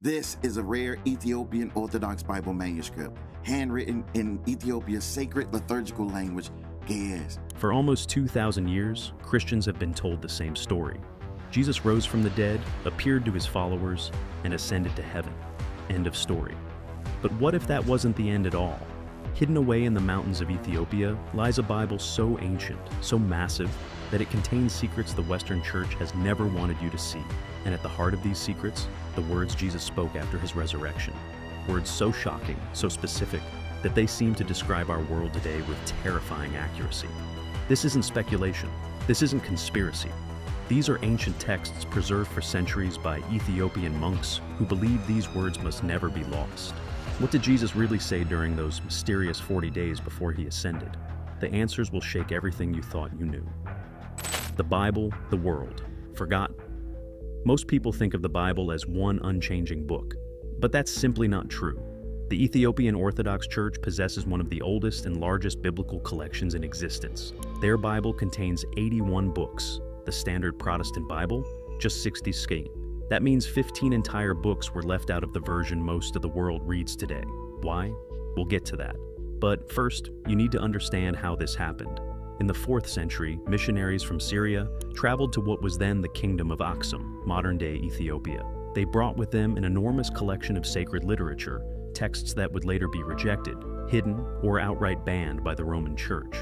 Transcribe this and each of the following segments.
This is a rare Ethiopian Orthodox Bible manuscript, handwritten in Ethiopia's sacred liturgical language, Ge'ez. For almost 2,000 years, Christians have been told the same story. Jesus rose from the dead, appeared to his followers, and ascended to heaven. End of story. But what if that wasn't the end at all? Hidden away in the mountains of Ethiopia lies a Bible so ancient, so massive, that it contains secrets the Western Church has never wanted you to see. And at the heart of these secrets, the words Jesus spoke after his resurrection. Words so shocking, so specific, that they seem to describe our world today with terrifying accuracy. This isn't speculation. This isn't conspiracy. These are ancient texts preserved for centuries by Ethiopian monks who believed these words must never be lost. What did Jesus really say during those mysterious 40 days before he ascended? The answers will shake everything you thought you knew. The Bible, the world, forgotten. Most people think of the Bible as one unchanging book, but that's simply not true. The Ethiopian Orthodox Church possesses one of the oldest and largest biblical collections in existence. Their Bible contains 81 books. The standard Protestant Bible, just 60. That means 15 entire books were left out of the version most of the world reads today. Why? We'll get to that. But first, you need to understand how this happened. In the 4th century, missionaries from Syria traveled to what was then the Kingdom of Aksum, modern-day Ethiopia. They brought with them an enormous collection of sacred literature, texts that would later be rejected, hidden, or outright banned by the Roman Church.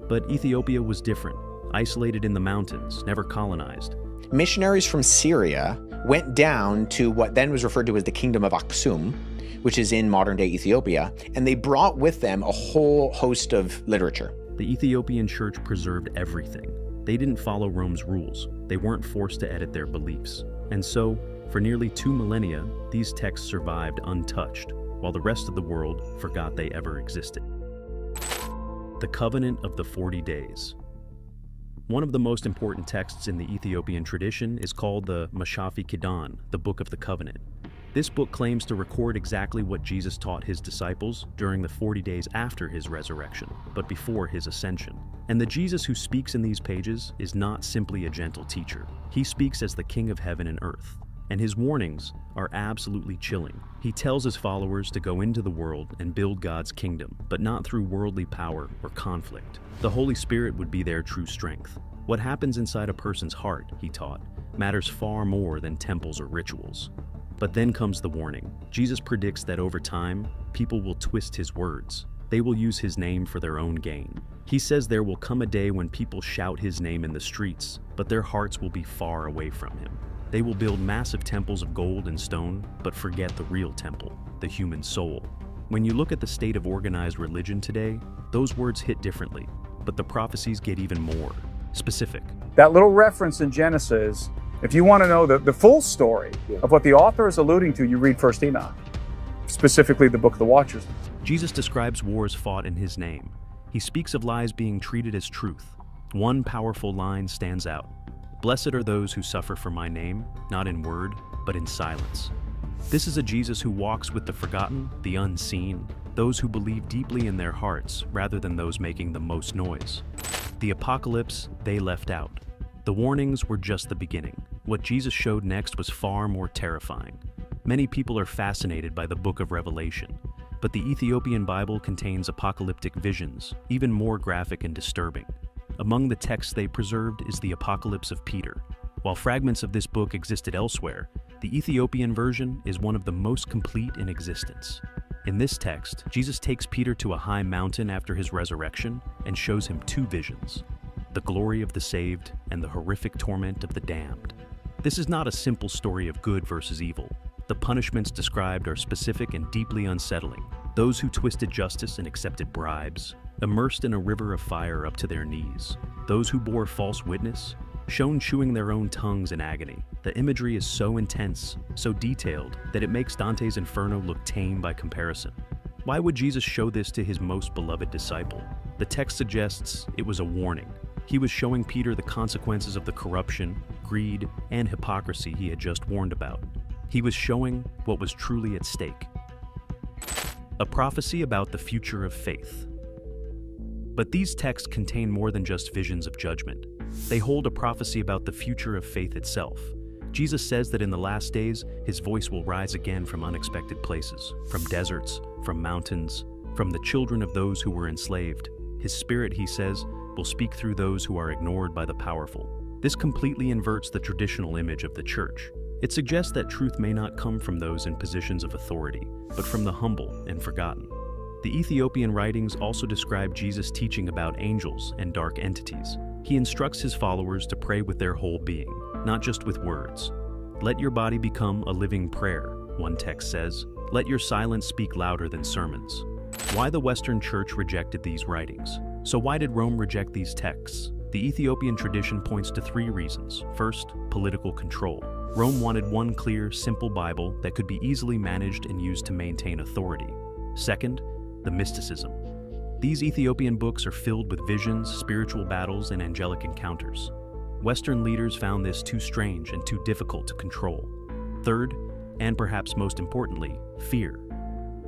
But Ethiopia was different, isolated in the mountains, never colonized. Missionaries from Syria went down to what then was referred to as the Kingdom of Aksum, which is in modern-day Ethiopia, and they brought with them a whole host of literature. The Ethiopian Church preserved everything. They didn't follow Rome's rules. They weren't forced to edit their beliefs. And so, for nearly 2 millennia, these texts survived untouched, while the rest of the world forgot they ever existed. The Covenant of the 40 Days. One of the most important texts in the Ethiopian tradition is called the Mashafi Kidan, the Book of the Covenant. This book claims to record exactly what Jesus taught his disciples during the 40 days after his resurrection, but before his ascension. And the Jesus who speaks in these pages is not simply a gentle teacher. He speaks as the King of heaven and earth, and his warnings are absolutely chilling. He tells his followers to go into the world and build God's kingdom, but not through worldly power or conflict. The Holy Spirit would be their true strength. What happens inside a person's heart, he taught, matters far more than temples or rituals. But then comes the warning. Jesus predicts that over time, people will twist his words. They will use his name for their own gain. He says there will come a day when people shout his name in the streets, but their hearts will be far away from him. They will build massive temples of gold and stone, but forget the real temple, the human soul. When you look at the state of organized religion today, those words hit differently, but the prophecies get even more specific. That little reference in Genesis, if you want to know the full story of what the author is alluding to, you read 1 Enoch, specifically the Book of the Watchers. Jesus describes wars fought in his name. He speaks of lies being treated as truth. One powerful line stands out. Blessed are those who suffer for my name, not in word, but in silence. This is a Jesus who walks with the forgotten, the unseen, those who believe deeply in their hearts rather than those making the most noise. The apocalypse they left out. The warnings were just the beginning. What Jesus showed next was far more terrifying. Many people are fascinated by the Book of Revelation, but the Ethiopian Bible contains apocalyptic visions, even more graphic and disturbing. Among the texts they preserved is the Apocalypse of Peter. While fragments of this book existed elsewhere, the Ethiopian version is one of the most complete in existence. In this text, Jesus takes Peter to a high mountain after his resurrection and shows him 2 visions: the glory of the saved and the horrific torment of the damned. This is not a simple story of good versus evil. The punishments described are specific and deeply unsettling. Those who twisted justice and accepted bribes, immersed in a river of fire up to their knees. Those who bore false witness, shown chewing their own tongues in agony. The imagery is so intense, so detailed, that it makes Dante's Inferno look tame by comparison. Why would Jesus show this to his most beloved disciple? The text suggests it was a warning. He was showing Peter the consequences of the corruption, greed, and hypocrisy he had just warned about. He was showing what was truly at stake. A prophecy about the future of faith. But these texts contain more than just visions of judgment. They hold a prophecy about the future of faith itself. Jesus says that in the last days, his voice will rise again from unexpected places, from deserts, from mountains, from the children of those who were enslaved. His Spirit, he says, will speak through those who are ignored by the powerful. This completely inverts the traditional image of the church. It suggests that truth may not come from those in positions of authority, but from the humble and forgotten. The Ethiopian writings also describe Jesus' teaching about angels and dark entities. He instructs his followers to pray with their whole being, not just with words. Let your body become a living prayer, one text says. Let your silence speak louder than sermons. Why the Western Church rejected these writings. So why did Rome reject these texts? The Ethiopian tradition points to 3 reasons. First, political control. Rome wanted one clear, simple Bible that could be easily managed and used to maintain authority. Second, the mysticism. These Ethiopian books are filled with visions, spiritual battles, and angelic encounters. Western leaders found this too strange and too difficult to control. Third, and perhaps most importantly, fear.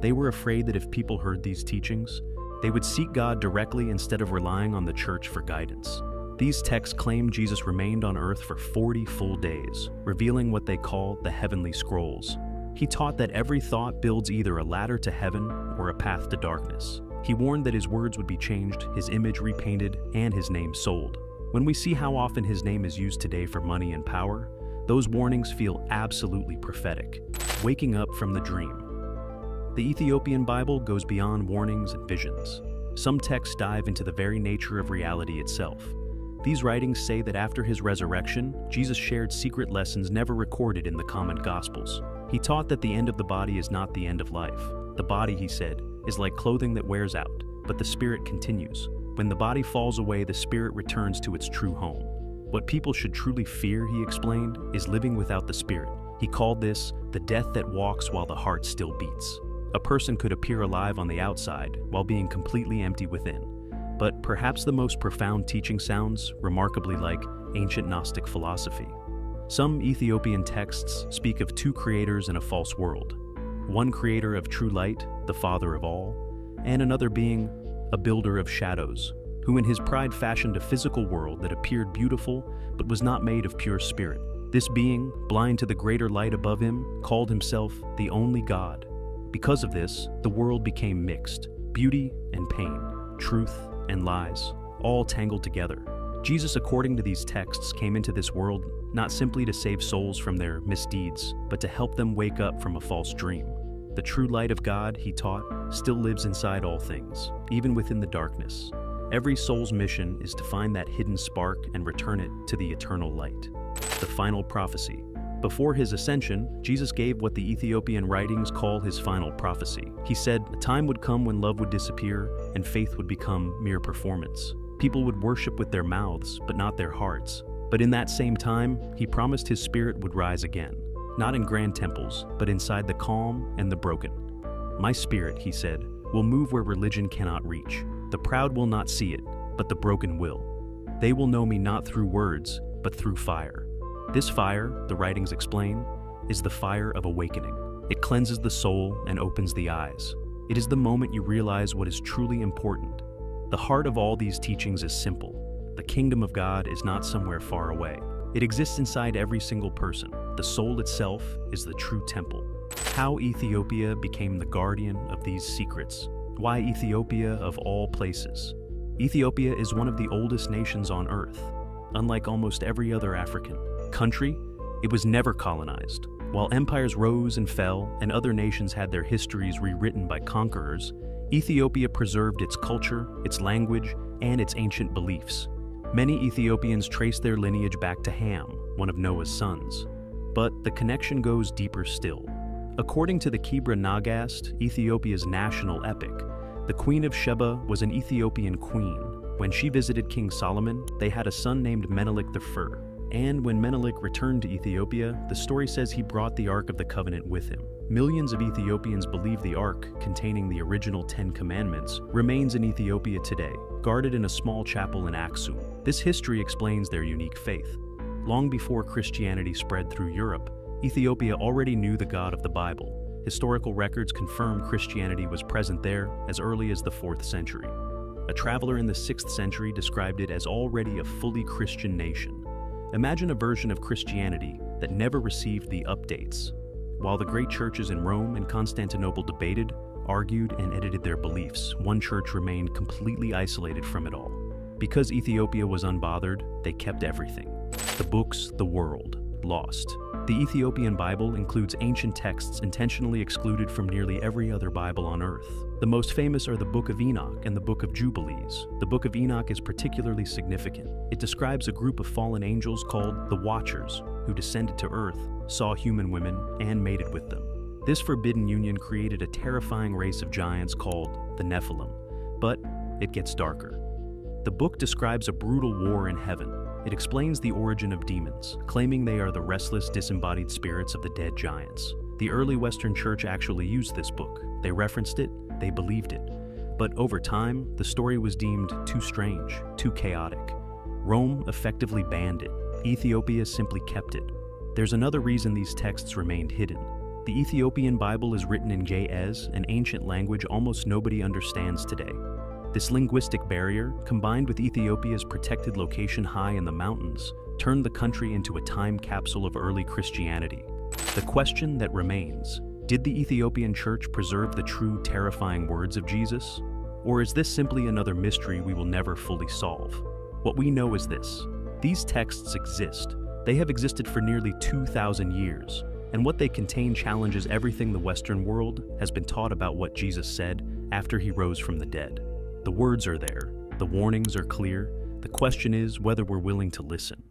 They were afraid that if people heard these teachings, they would seek God directly instead of relying on the church for guidance. These texts claim Jesus remained on earth for 40 full days, revealing what they call the heavenly scrolls. He taught that every thought builds either a ladder to heaven or a path to darkness. He warned that his words would be changed, his image repainted, and his name sold. When we see how often his name is used today for money and power, those warnings feel absolutely prophetic. Waking up from the dream. The Ethiopian Bible goes beyond warnings and visions. Some texts dive into the very nature of reality itself. These writings say that after his resurrection, Jesus shared secret lessons never recorded in the common Gospels. He taught that the end of the body is not the end of life. The body, he said, is like clothing that wears out, but the spirit continues. When the body falls away, the spirit returns to its true home. What people should truly fear, he explained, is living without the spirit. He called this the death that walks while the heart still beats. A person could appear alive on the outside while being completely empty within. But perhaps the most profound teaching sounds remarkably like ancient Gnostic philosophy. Some Ethiopian texts speak of 2 creators in a false world. One creator of true light, the Father of all, and another being a builder of shadows, who in his pride fashioned a physical world that appeared beautiful but was not made of pure spirit. This being, blind to the greater light above him, called himself the only God. Because of this, the world became mixed, beauty and pain, truth and lies, all tangled together. Jesus, according to these texts, came into this world not simply to save souls from their misdeeds, but to help them wake up from a false dream. The true light of God, he taught, still lives inside all things, even within the darkness. Every soul's mission is to find that hidden spark and return it to the eternal light. The final prophecy. Before his ascension, Jesus gave what the Ethiopian writings call his final prophecy. He said, a time would come when love would disappear and faith would become mere performance. People would worship with their mouths, but not their hearts. But in that same time, he promised his spirit would rise again, not in grand temples, but inside the calm and the broken. My spirit, he said, will move where religion cannot reach. The proud will not see it, but the broken will. They will know me not through words, but through fire. This fire, the writings explain, is the fire of awakening. It cleanses the soul and opens the eyes. It is the moment you realize what is truly important. The heart of all these teachings is simple. The kingdom of God is not somewhere far away. It exists inside every single person. The soul itself is the true temple. How Ethiopia became the guardian of these secrets. Why Ethiopia of all places? Ethiopia is one of the oldest nations on earth. Unlike almost every other African country, it was never colonized. While empires rose and fell and other nations had their histories rewritten by conquerors, Ethiopia preserved its culture, its language, and its ancient beliefs. Many Ethiopians trace their lineage back to Ham, one of Noah's sons. But the connection goes deeper still. According to the Kebra Nagast, Ethiopia's national epic, the Queen of Sheba was an Ethiopian queen. When she visited King Solomon, they had a son named Menelik I. And when Menelik returned to Ethiopia, the story says he brought the Ark of the Covenant with him. Millions of Ethiopians believe the Ark, containing the original 10 Commandments, remains in Ethiopia today, guarded in a small chapel in Aksum. This history explains their unique faith. Long before Christianity spread through Europe, Ethiopia already knew the God of the Bible. Historical records confirm Christianity was present there as early as the 4th century. A traveler in the 6th century described it as already a fully Christian nation. Imagine a version of Christianity that never received the updates. While the great churches in Rome and Constantinople debated, argued, and edited their beliefs, one church remained completely isolated from it all. Because Ethiopia was unbothered, they kept everything. The books, the world, lost. The Ethiopian Bible includes ancient texts intentionally excluded from nearly every other Bible on earth. The most famous are the Book of Enoch and the Book of Jubilees. The Book of Enoch is particularly significant. It describes a group of fallen angels called the Watchers, who descended to earth, saw human women, and mated with them. This forbidden union created a terrifying race of giants called the Nephilim. But it gets darker. The book describes a brutal war in heaven. It explains the origin of demons, claiming they are the restless, disembodied spirits of the dead giants. The early Western Church actually used this book. They referenced it, they believed it. But over time, the story was deemed too strange, too chaotic. Rome effectively banned it. Ethiopia simply kept it. There's another reason these texts remained hidden. The Ethiopian Bible is written in Ge'ez, an ancient language almost nobody understands today. This linguistic barrier, combined with Ethiopia's protected location high in the mountains, turned the country into a time capsule of early Christianity. The question that remains, did the Ethiopian Church preserve the true terrifying words of Jesus? Or is this simply another mystery we will never fully solve? What we know is this: these texts exist. They have existed for nearly 2,000 years, and what they contain challenges everything the Western world has been taught about what Jesus said after he rose from the dead. The words are there, the warnings are clear, the question is whether we're willing to listen.